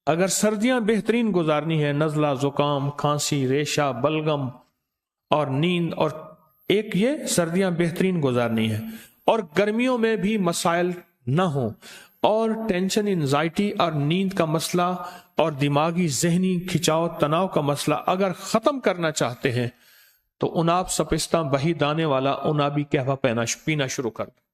اگر سردیاں بہترین گزارنی ہے، نزلہ، زکام، کھانسی، ریشہ، بلغم اور نیند، اور ایک یہ سردیاں بہترین گزارنی ہے، اور گرمیوں میں بھی مسائل نہ ہوں، اور ٹینشن، انزائٹی اور نیند کا مسئلہ اور دماغی ذہنی کھچاؤ تناؤ کا مسئلہ اگر ختم کرنا چاہتے ہیں تو اناب سپستہ بہی دانے والا انابی قہوہ پینا شروع کر دیں۔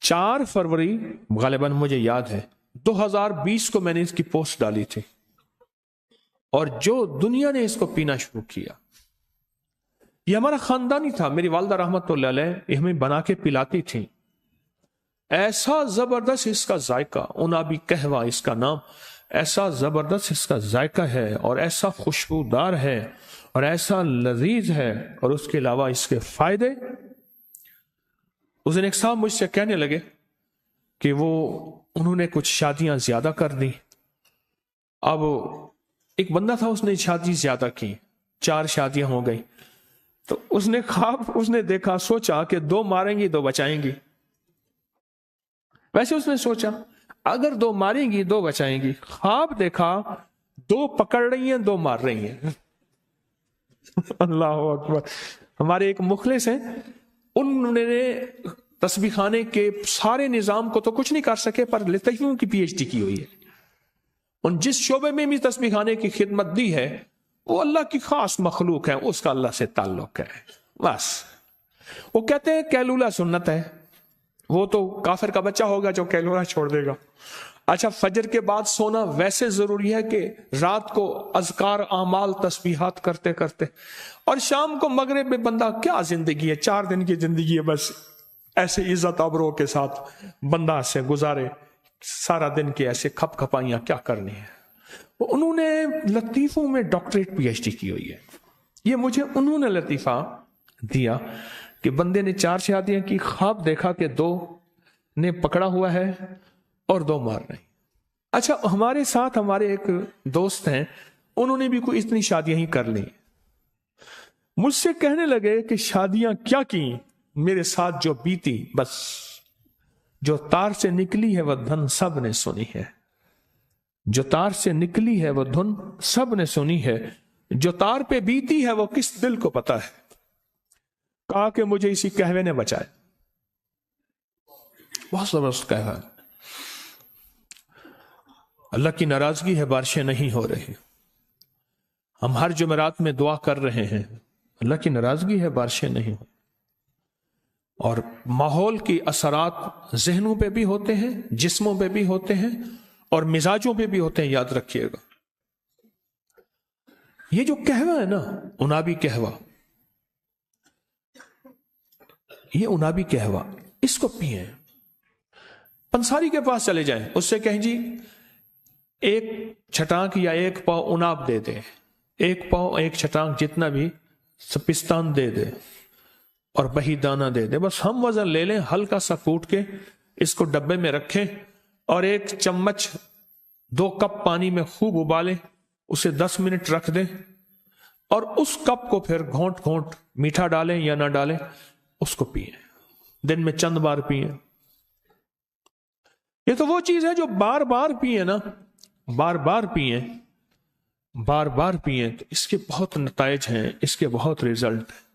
4 فروری غالباً مجھے یاد ہے 2020 کو میں نے اس کی پوسٹ ڈالی تھی، اور جو دنیا نے اس کو پینا شروع کیا، یہ ہمارا خاندانی تھا، میری والدہ رحمت اللہ علیہ ہمیں بنا کے پلاتی تھیں، ایسا زبردست اس کا ذائقہ، انابی قہوہ اس کا نام، ایسا زبردست اس کا ذائقہ ہے اور ایسا خوشبودار ہے اور ایسا لذیذ ہے، اور اس کے علاوہ اس کے فائدے۔ اس دن ایک صاحب مجھ سے کہنے لگے کہ انہوں نے کچھ شادیاں زیادہ کر دی، اب ایک بندہ تھا اس نے شادی زیادہ کی، 4 شادیاں ہو گئی، تو اس نے دیکھا، سوچا کہ 2 ماریں گی 2 بچائیں گی، ویسے اس نے سوچا اگر 2 ماریں گی 2 بچائیں گی، خواب دیکھا 2 پکڑ رہی ہیں 2 مار رہی ہیں۔ اللہ اکبر۔ ہمارے ایک مخلص ہیں، انہوں نے تسبیح خانے کے سارے نظام کو تو کچھ نہیں کر سکے، پر لطیفوں کی پی ایچ ڈی کی ہوئی ہے، ان جس شعبے میں بھی تسبیح خانے کی خدمت دی ہے وہ اللہ کی خاص مخلوق ہے، اس کا اللہ سے تعلق ہے بس۔ وہ کہتے ہیں کیلولہ سنت ہے، وہ تو کافر کا بچہ ہوگا جو کیلولہ چھوڑ دے گا۔ اچھا، فجر کے بعد سونا ویسے ضروری ہے کہ رات کو اذکار، اعمال، تسبیحات کرتے کرتے، اور شام کو مغرب میں بندہ کیا زندگی ہے، 4 دن کی زندگی ہے، بس ایسے عزت آبرو کے ساتھ بندہ سے گزارے سارا دن کے ایسے کھپ کھپائیاں کیا کرنی ہے۔ انہوں نے لطیفوں میں ڈاکٹریٹ پی ایچ ڈی کی ہوئی ہے، یہ مجھے انہوں نے لطیفہ دیا کہ بندے نے 4 شادیاں کی، خواب دیکھا کہ 2 نے پکڑا ہوا ہے اور 2 مار رہے ہیں۔ اچھا، ہمارے ساتھ ہمارے ایک دوست ہیں، انہوں نے بھی کوئی اتنی شادیاں ہی کر لی، مجھ سے کہنے لگے کہ شادیاں کیا کی، میرے ساتھ جو بیتی، بس جو تار سے نکلی ہے وہ دھن سب نے سنی ہے، جو تار سے نکلی ہے وہ دھن سب نے سنی ہے، جو تار پہ بیتی ہے وہ کس دل کو پتا ہے۔ کہا کہ مجھے اسی قہوے نے بچائے، بہت زبردست قہوہ، اللہ کی ناراضگی ہے، بارشیں نہیں ہو رہی، ہم ہر جمعرات میں دعا کر رہے ہیں، اللہ کی ناراضگی ہے، بارشیں نہیں ہو، اور ماحول کی اثرات ذہنوں پہ بھی ہوتے ہیں، جسموں پہ بھی ہوتے ہیں، اور مزاجوں پہ بھی ہوتے ہیں، یاد رکھیے گا۔ یہ جو قہوہ ہے نا، انابی قہوہ، یہ انابی قہوہ، اس کو پیئیں، پنساری کے پاس چلے جائیں، اس سے کہیں جی 1 چھٹانک یا 1 پاؤ اناب دے دے، 1 پاؤ 1 چھٹانک جتنا بھی سپستان دے دے، اور بہی دانہ دے دے، بس ہم وزن لے لیں، ہلکا سا کوٹ کے اس کو ڈبے میں رکھیں، اور 1 چمچ 2 کپ پانی میں خوب ابالیں، اسے 10 منٹ رکھ دیں، اور اس کپ کو پھر گھونٹ گھونٹ میٹھا ڈالیں یا نہ ڈالیں، اس کو پئیں، دن میں چند بار پئیں۔ یہ تو وہ چیز ہے جو بار بار پئیں نا، بار بار پئیں، بار بار پئیں، تو اس کے بہت نتائج ہیں، اس کے بہت ریزلٹ ہیں۔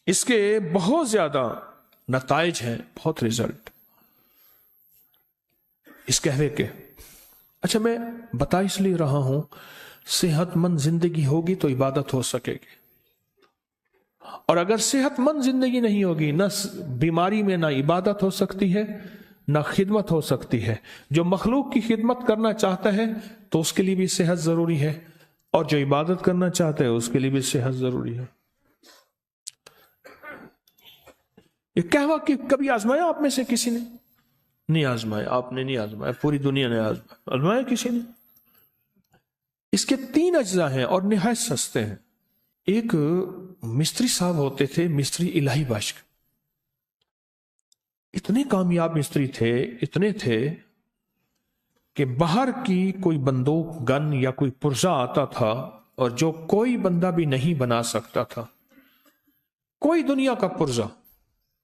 اس کے بہت زیادہ نتائج ہیں، بہت ریزلٹ اس قہوے کے۔ اچھا، میں بتا اس لیے رہا ہوں، صحت مند زندگی ہوگی تو عبادت ہو سکے گی، اور اگر صحت مند زندگی نہیں ہوگی، نہ بیماری میں نہ عبادت ہو سکتی ہے نہ خدمت ہو سکتی ہے۔ جو مخلوق کی خدمت کرنا چاہتا ہے تو اس کے لیے بھی صحت ضروری ہے، اور جو عبادت کرنا چاہتا ہے اس کے لیے بھی صحت ضروری ہے۔ یہ قہوہ کہ کبھی آزمایا آپ میں سے کسی نے؟ نہیں آزمایا، آپ نے نہیں آزمایا، پوری دنیا نے آزمایا کسی نے؟ اس کے 3 اجزاء ہیں اور نہایت سستے ہیں۔ ایک مستری صاحب ہوتے تھے، مستری الہی بخش، اتنے کامیاب مستری تھے، اتنے تھے کہ باہر کی کوئی بندوق، گن یا کوئی پرزہ آتا تھا اور جو کوئی بندہ بھی نہیں بنا سکتا تھا، کوئی دنیا کا پرزہ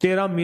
13